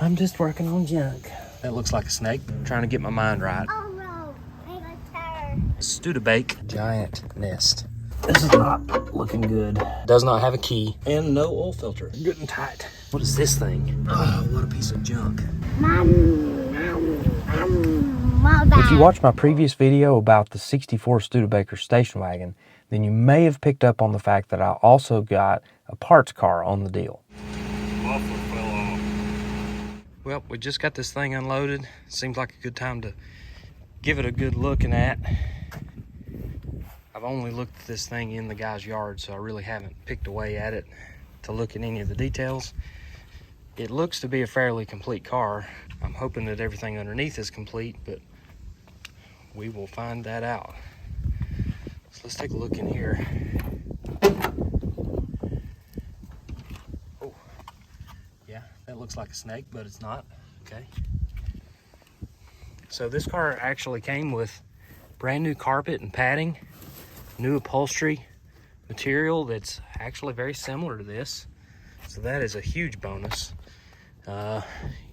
I'm just working on junk. That looks like a snake. Trying to get my mind right. Oh no, I got tired. Studebaker giant nest. This is not looking good. Does not have a key and no oil filter. Good and tight. What is this thing? Oh, what a piece of junk. If you watched my previous video about the 64 Studebaker station wagon, then you may have picked up on the fact that I also got a parts car on the deal. Muffler fell off. Well, we just got this thing unloaded. Seems like a good time to give it a good looking at. I've only looked at this thing in the guy's yard, so I really haven't picked away at it to look at any of the details. It looks to be a fairly complete car. I'm hoping that everything underneath is complete, but we will find that out. So let's take a look in here. Oh, yeah, that looks like a snake, but it's not. Okay. So this car actually came with brand new carpet and padding, new upholstery material that's actually very similar to this. So that is a huge bonus. You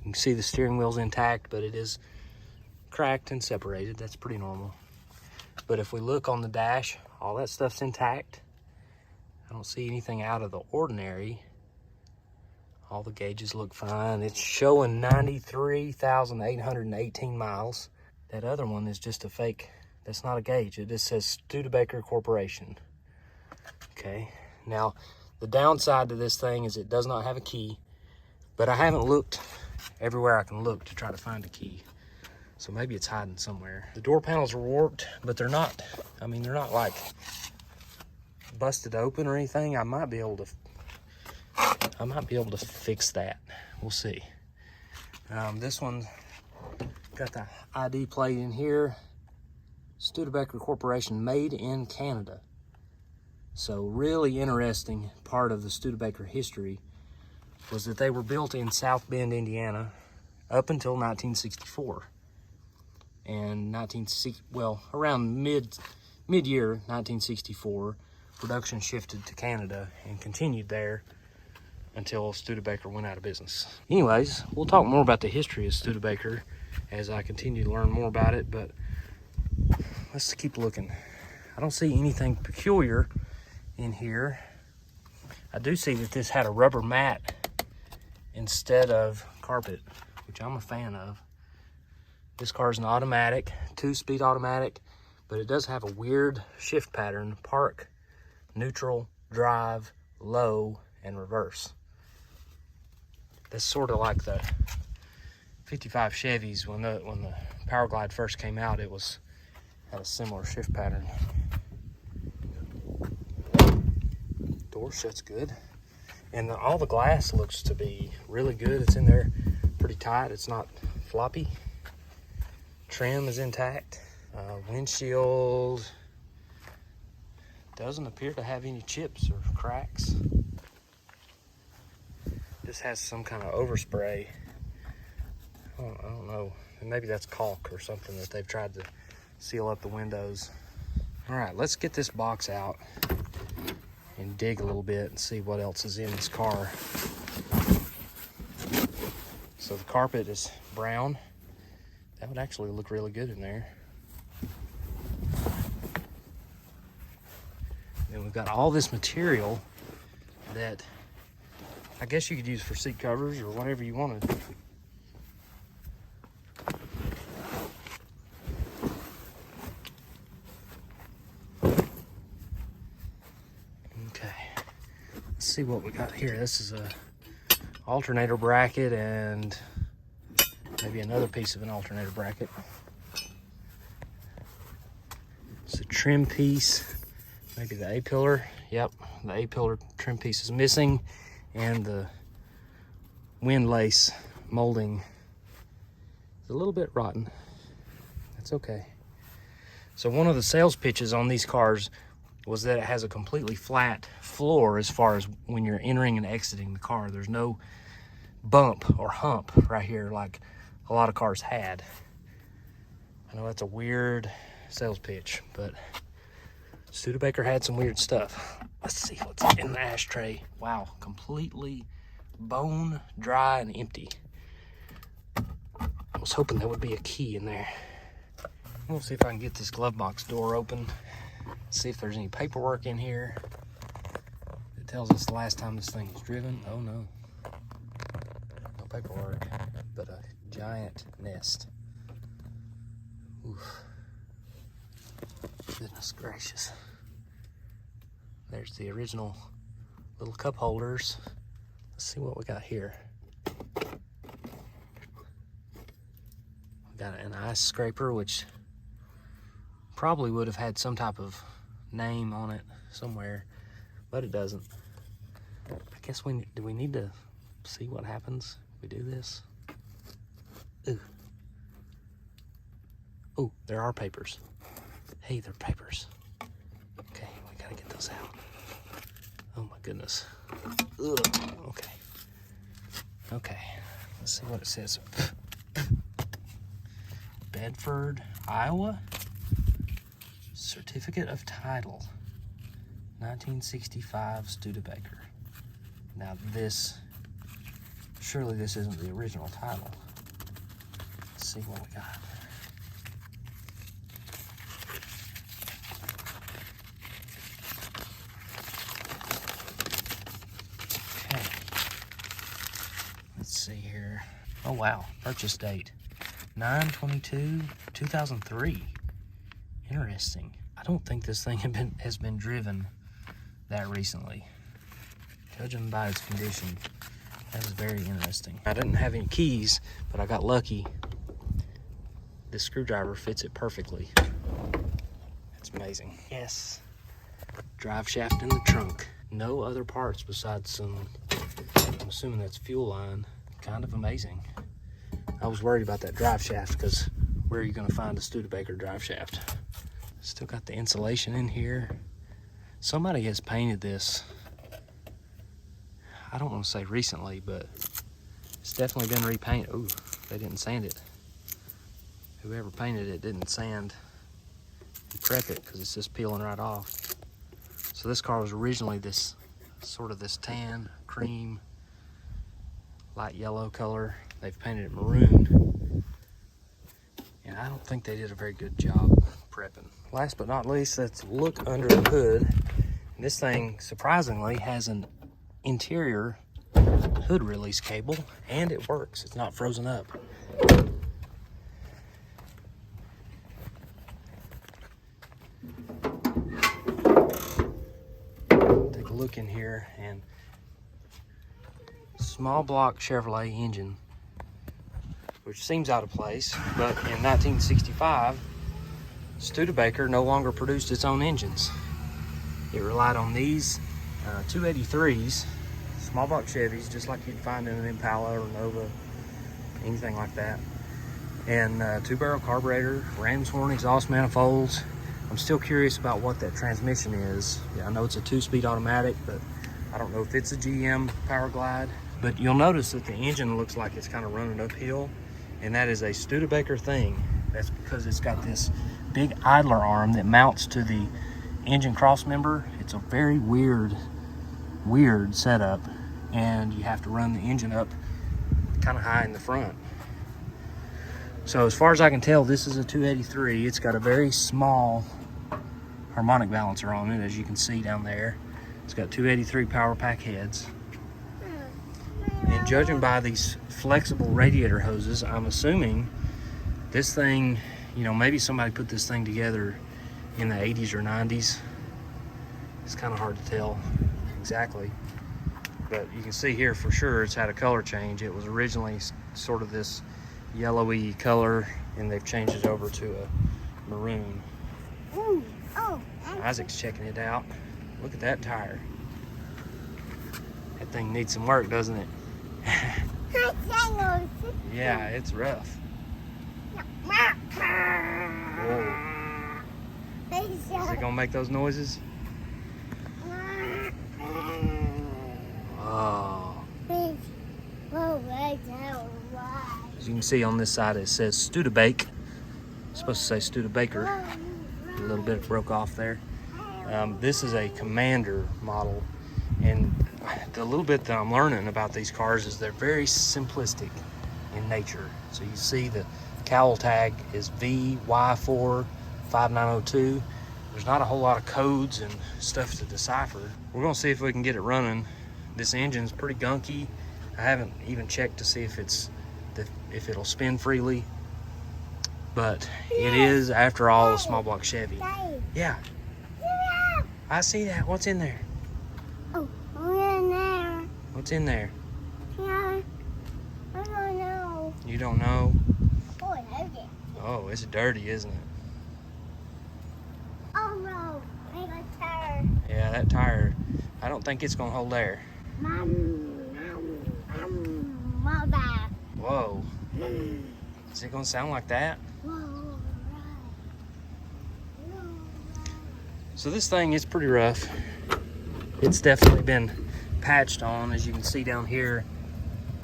can see the steering wheel's intact, but it is cracked and separated. That's pretty normal. But if we look on the dash, all that stuff's intact. I don't see anything out of the ordinary. All the gauges look fine. It's showing 93,818 miles. That other one is just a fake. That's not a gauge. It just says Studebaker Corporation. Okay. Now, the downside to this thing is it does not have a key, but I haven't looked everywhere I can look to try to find a key. So maybe it's hiding somewhere. The door panels are warped, but they're not, I mean, they're not like busted open or anything. I might be able to fix that. We'll see. This one got the ID plate in here. Studebaker Corporation, made in Canada. So really interesting part of the Studebaker history was that they were built in South Bend, Indiana, up until 1964. And around mid-year 1964, production shifted to Canada and continued there until Studebaker went out of business. Anyways, we'll talk more about the history of Studebaker as I continue to learn more about it, but let's keep looking. I don't see anything peculiar in here. I do see that this had a rubber mat instead of carpet, which I'm a fan of. This car is an automatic, 2-speed automatic, but it does have a weird shift pattern: park, neutral, drive, low, and reverse. That's sort of like the 55 Chevys when the Power Glide first came out. It had a similar shift pattern. Door shuts good, and all the glass looks to be really good. It's in there pretty tight. It's not floppy. Trim is intact. Windshield doesn't appear to have any chips or cracks. This has some kind of overspray. I don't know. Maybe that's caulk or something that they've tried to seal up the windows. All right, let's get this box out and dig a little bit and see what else is in this car. So the carpet is brown. That would actually look really good in there. Then we've got all this material that I guess you could use for seat covers or whatever you wanted. Okay, let's see what we got here. This is a alternator bracket and maybe another piece of an alternator bracket. It's a trim piece, maybe the A-pillar. Yep, the A-pillar trim piece is missing, and the wind lace molding is a little bit rotten. That's okay. So one of the sales pitches on these cars was that it has a completely flat floor as far as when you're entering and exiting the car. There's no bump or hump right here like a lot of cars had. I know that's a weird sales pitch, but Studebaker had some weird stuff. Let's see what's in the ashtray. Wow, completely bone dry and empty. was hoping there would be a key in there. We'll see if I can get this glove box door open. See if there's any paperwork in here. It tells us the last time this thing was driven. Oh no. No paperwork, but a giant nest. Oof. Goodness gracious. There's the original little cup holders. Let's see what we got here. We got an ice scraper, which probably would have had some type of name on it somewhere, but it doesn't. I guess do we need to see what happens if we do this? Ooh. Oh, there are papers. Hey, they're papers. Okay, we gotta get those out. Oh my goodness. Ugh. Okay. Okay, let's see what it says. Bedford, Iowa. Certificate of Title. 1965 Studebaker. Now this, surely this isn't the original title. Let's see what we got. Okay. Let's see here. Oh wow, purchase date. 9/22/2003. Interesting. I don't think this thing has been driven that recently. Judging by its condition, that was very interesting. I didn't have any keys, but I got lucky. This screwdriver fits it perfectly. It's amazing. Yes. Drive shaft in the trunk. No other parts besides some, I'm assuming that's fuel line. Kind of amazing. I was worried about that drive shaft because where are you going to find a Studebaker drive shaft? Still got the insulation in here. Somebody has painted this. I don't want to say recently, but it's definitely been repainted. Ooh, they didn't sand it. Whoever painted it didn't sand and prep it because it's just peeling right off. So this car was originally this sort of this tan, cream, light yellow color. They've painted it maroon. And I don't think they did a very good job prepping. Last but not least, let's look under the hood. And this thing, surprisingly, has an interior hood release cable, and it works. It's not frozen up. Take a look in here, and small block Chevrolet engine, which seems out of place, but in 1965, Studebaker no longer produced its own engines. It relied on these 283s, small block Chevys, just like you'd find in an Impala or Nova, anything like that. And 2-barrel carburetor, ram's horn exhaust manifolds. I'm still curious about what that transmission is. Yeah, I know it's a 2-speed automatic, but I don't know if it's a GM Power Glide. But you'll notice that the engine looks like it's kind of running uphill, and that is a Studebaker thing. That's because it's got this big idler arm that mounts to the engine cross member. It's a very weird setup, and you have to run the engine up kind of high in the front. So as far as I can tell, this is a 283. It's got a very small harmonic balancer on it, as you can see down there. It's got 283 power pack heads. And judging by these flexible radiator hoses, I'm assuming this thing, you know, maybe somebody put this thing together in the 80s or 90s. It's kind of hard to tell exactly, but you can see here for sure it's had a color change. It was originally sort of this yellowy color, and they've changed it over to a maroon. Isaac's checking it out. Look at that tire. That thing needs some work, doesn't it? Yeah, it's rough. Whoa. Is it gonna make those noises? Oh. As you can see on this side, it says Studebake. It's supposed to say Studebaker. A little bit broke off there. This is a Commander model, and the little bit that I'm learning about these cars is they're very simplistic. in nature. So you see the cowl tag is VY4 5902. There's not a whole lot of codes and stuff to decipher. We're gonna see if we can get it running. This engine's pretty gunky. I haven't even checked to see if it'll spin freely, but it is, after all, a small block Chevy. Yeah. I see that. What's in there? Oh, what's in there? What's in there? Yeah, I don't know. You don't know? Oh, I heard it. Oh, it's dirty, isn't it? Oh no, I got a tire. Yeah, that tire, I don't think it's gonna hold air. Mother. Whoa. Is it gonna sound like that? Whoa, right. So this thing is pretty rough. It's definitely been patched on, as you can see down here.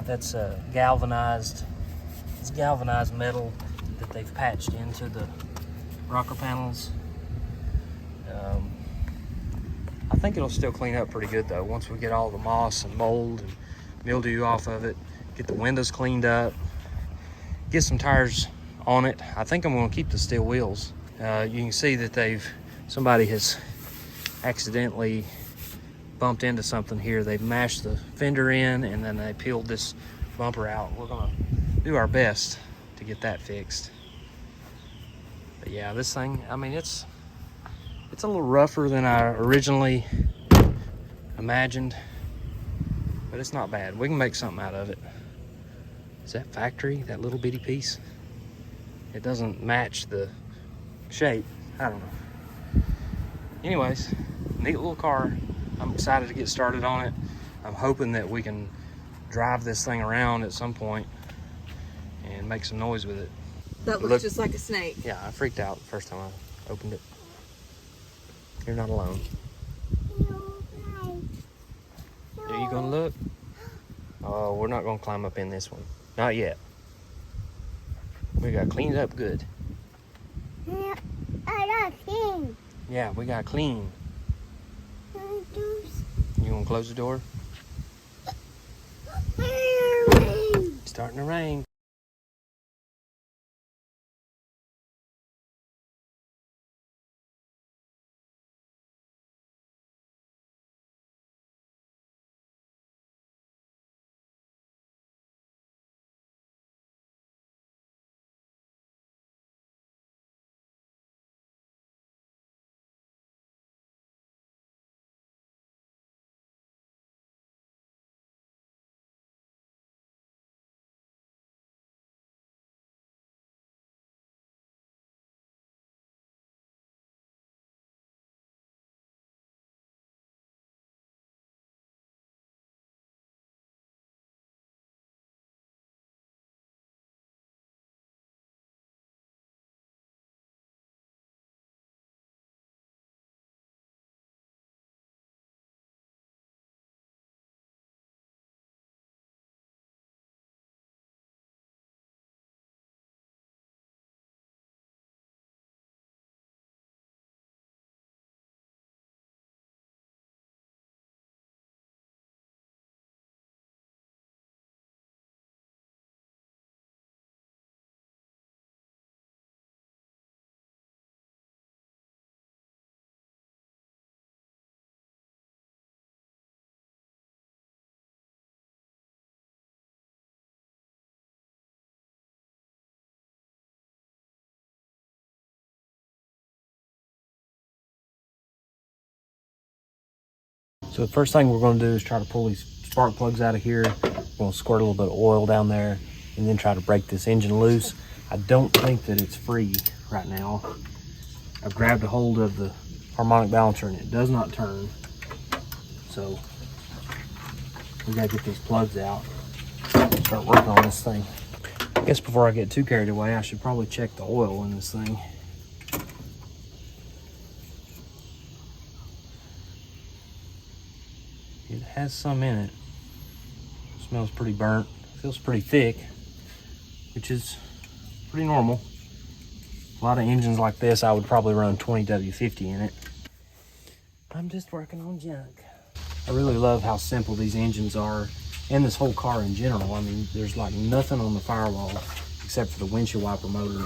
That's galvanized. It's galvanized metal that they've patched into the rocker panels. I think it'll still clean up pretty good though, once we get all the moss and mold and mildew off of it, get the windows cleaned up, get some tires on it. I think I'm gonna keep the steel wheels. You can see that somebody has accidentally bumped into something here. They've mashed the fender in and then they peeled this bumper out. We're gonna do our best to get that fixed. But yeah, this thing, I mean, it's a little rougher than I originally imagined, but it's not bad. We can make something out of it. Is that factory, that little bitty piece? It doesn't match the shape. I don't know. Anyways, neat little car. I'm excited to get started on it. I'm hoping that we can drive this thing around at some point and make some noise with it. That looks just like a snake. Yeah, I freaked out the first time I opened it. You're not alone. Are you gonna look? Oh, we're not gonna climb up in this one. Not yet. We gotta clean it up good. Yeah, I got clean. Yeah, we gotta clean. You gonna close the door? It's starting to rain. So the first thing we're going to do is try to pull these spark plugs out of here. We're going to squirt a little bit of oil down there and then try to break this engine loose. I don't think that it's free right now. I've grabbed a hold of the harmonic balancer and it does not turn. So we got to get these plugs out and start working on this thing. I guess before I get too carried away, I should probably check the oil in this thing. It has some in it. Smells pretty burnt. Feels pretty thick, which is pretty normal. A lot of engines like this, I would probably run 20 W50 in it. I'm just working on junk. I really love how simple these engines are. and this whole car in general. I mean, there's like nothing on the firewall except for the windshield wiper motor.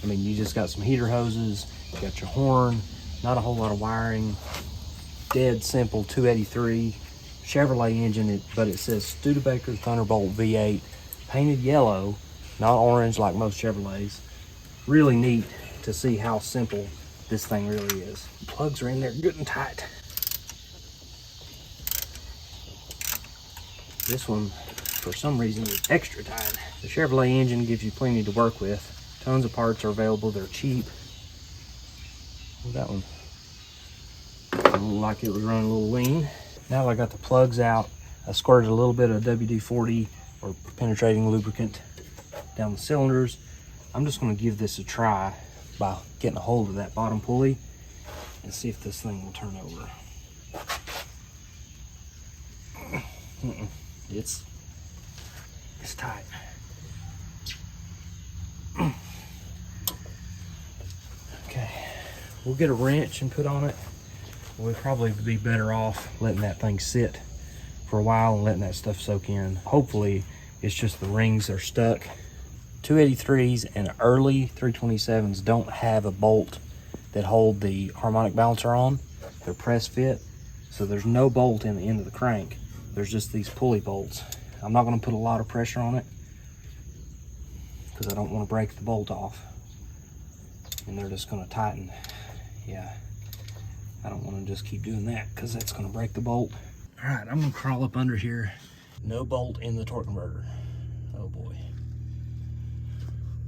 I mean, you just got some heater hoses, you got your horn, not a whole lot of wiring. Dead simple 283 Chevrolet engine, but it says Studebaker Thunderbolt V8, painted yellow, not orange like most Chevrolets. Really neat to see how simple this thing really is. Plugs are in there good and tight. This one, for some reason, is extra tight. The Chevrolet engine gives you plenty to work with. Tons of parts are available, they're cheap. Look at that one. Looked like it was running a little lean. Now that I got the plugs out, I squirted a little bit of WD-40 or penetrating lubricant down the cylinders. I'm just going to give this a try by getting a hold of that bottom pulley and see if this thing will turn over. It's tight. Okay, we'll get a wrench and put on it. We'll probably be better off letting that thing sit for a while and letting that stuff soak in. Hopefully it's just the rings are stuck. 283s and early 327s don't have a bolt that hold the harmonic balancer on. They're press fit, so there's no bolt in the end of the crank. There's just these pulley bolts. I'm not going to put a lot of pressure on it because I don't want to break the bolt off, and they're just going to tighten. Yeah, I don't want to just keep doing that because that's going to break the bolt. All right, I'm going to crawl up under here. No bolt in the torque converter. Oh boy.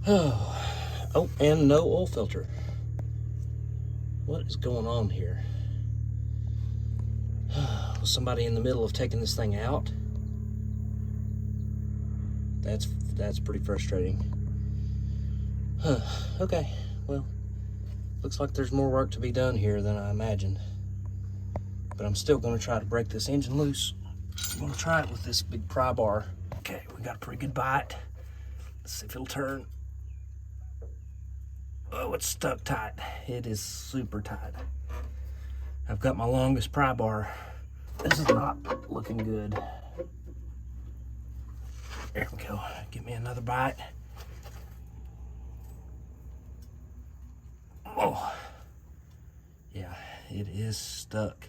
Oh, and no oil filter. What is going on here? Was somebody in the middle of taking this thing out? That's pretty frustrating. Okay, well, looks like there's more work to be done here than I imagined. But I'm still gonna try to break this engine loose. I'm gonna try it with this big pry bar. Okay, we got a pretty good bite. Let's see if it'll turn. Oh, it's stuck tight. It is super tight. I've got my longest pry bar. This is not looking good. There we go. Give me another bite. Oh, yeah, it is stuck.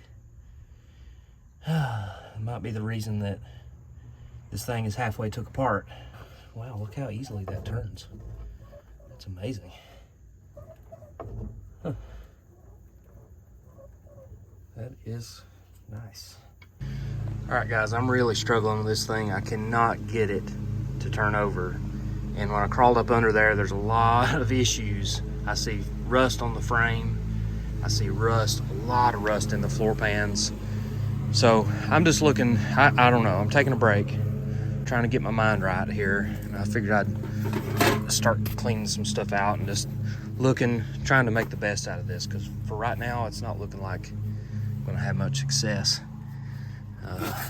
It might be the reason that this thing is halfway took apart. Wow, look how easily that turns. That's amazing. Huh. That is nice. All right, guys, I'm really struggling with this thing. I cannot get it to turn over. And when I crawled up under there, there's a lot of issues. I see rust on the frame. I see rust, a lot of rust in the floor pans. So I'm just looking, I don't know, I'm taking a break, trying to get my mind right here. And I figured I'd start cleaning some stuff out and just looking, trying to make the best out of this, because for right now, it's not looking like I'm gonna have much success.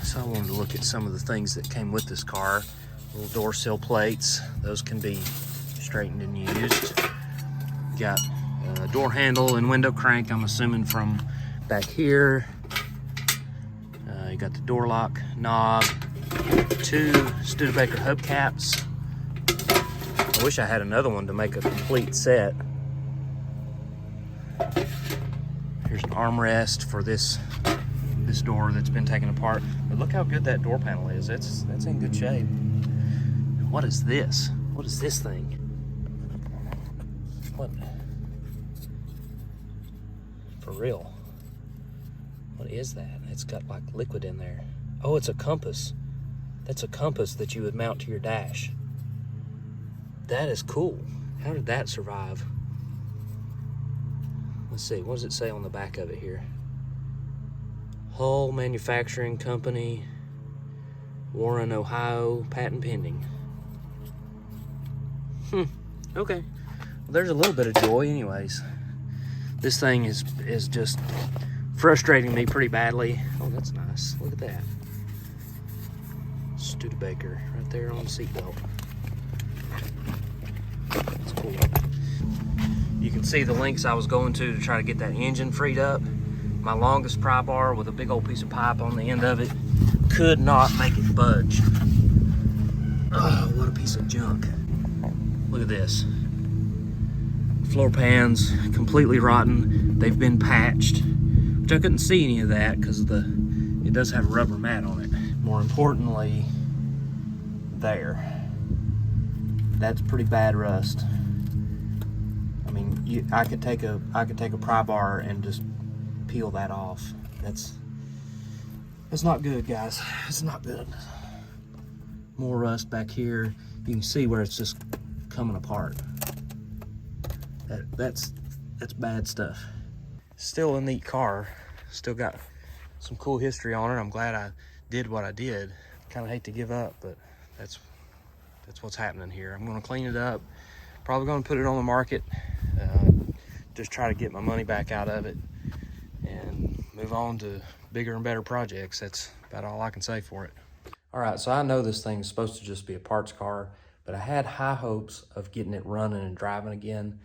So I wanted to look at some of the things that came with this car. Little door sill plates, those can be straightened and used. Got a door handle and window crank, I'm assuming from back here. You got the door lock knob, 2 Studebaker hubcaps. I wish I had another one to make a complete set. Here's an armrest for this door that's been taken apart. But look how good that door panel is. That's in good shape. What is this? What is this thing? What? For real? What is that? It's got like liquid in there. Oh, it's a compass. That's a compass that you would mount to your dash. That is cool. How did that survive? Let's see, what does it say on the back of it here? Hull Manufacturing Company, Warren, Ohio, patent pending. Okay. Well, there's a little bit of joy anyways. This thing is just frustrating me pretty badly. Oh, that's nice. Look at that. Studebaker right there on the seatbelt. That's cool. You can see the lengths I was going to try to get that engine freed up. My longest pry bar with a big old piece of pipe on the end of it Could not make it budge. Oh, what a piece of junk. Look at this. Floor pans completely rotten. They've been patched, which I couldn't see any of that because it does have a rubber mat on it. More importantly, that's pretty bad rust. I mean, I could take a pry bar and just peel that off. That's not good, guys. It's not good. More rust back here. You can see where it's just coming apart. That's bad stuff. Still a neat car. Still got some cool history on it. I'm glad I did what I did. Kind of hate to give up, but that's what's happening here. I'm going to clean it up. Probably going to put it on the market. Just try to get my money back out of it and move on to bigger and better projects. That's about all I can say for it. All right, so I know this thing's supposed to just be a parts car, but I had high hopes of getting it running and driving again.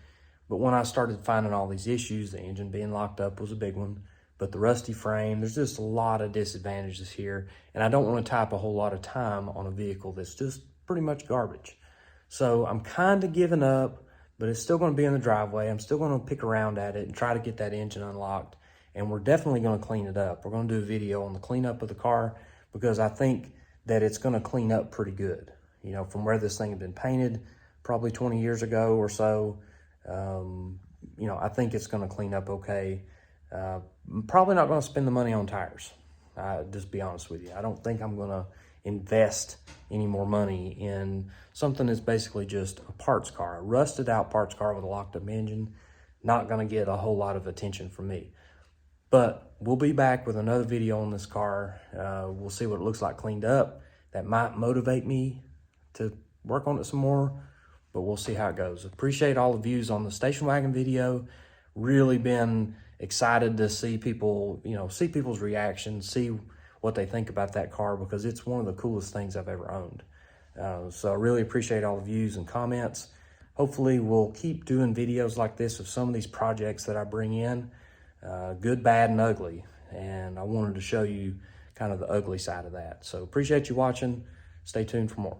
But when I started finding all these issues, the engine being locked up was a big one, but the rusty frame, there's just a lot of disadvantages here, and I don't want to tie up a whole lot of time on a vehicle that's just pretty much garbage. So I'm kind of giving up, but it's still going to be in the driveway. I'm still going to pick around at it and try to get that engine unlocked, and we're definitely going to clean it up. We're going to do a video on the cleanup of the car because I think that it's going to clean up pretty good. You know, from where this thing had been painted probably 20 years ago or so, you know, I think it's going to clean up okay. Probably not going to spend the money on tires. Just be honest with you. I don't think I'm going to invest any more money in something that's basically just a parts car, a rusted out parts car with a locked up engine. Not going to get a whole lot of attention from me. But we'll be back with another video on this car. We'll see what it looks like cleaned up. That might motivate me to work on it some more, but we'll see how it goes. Appreciate all the views on the station wagon video. Really been excited to see people, you know, see people's reactions, see what they think about that car, because it's one of the coolest things I've ever owned. So I really appreciate all the views and comments. Hopefully we'll keep doing videos like this of some of these projects that I bring in, good, bad, and ugly. And I wanted to show you kind of the ugly side of that. So appreciate you watching. Stay tuned for more.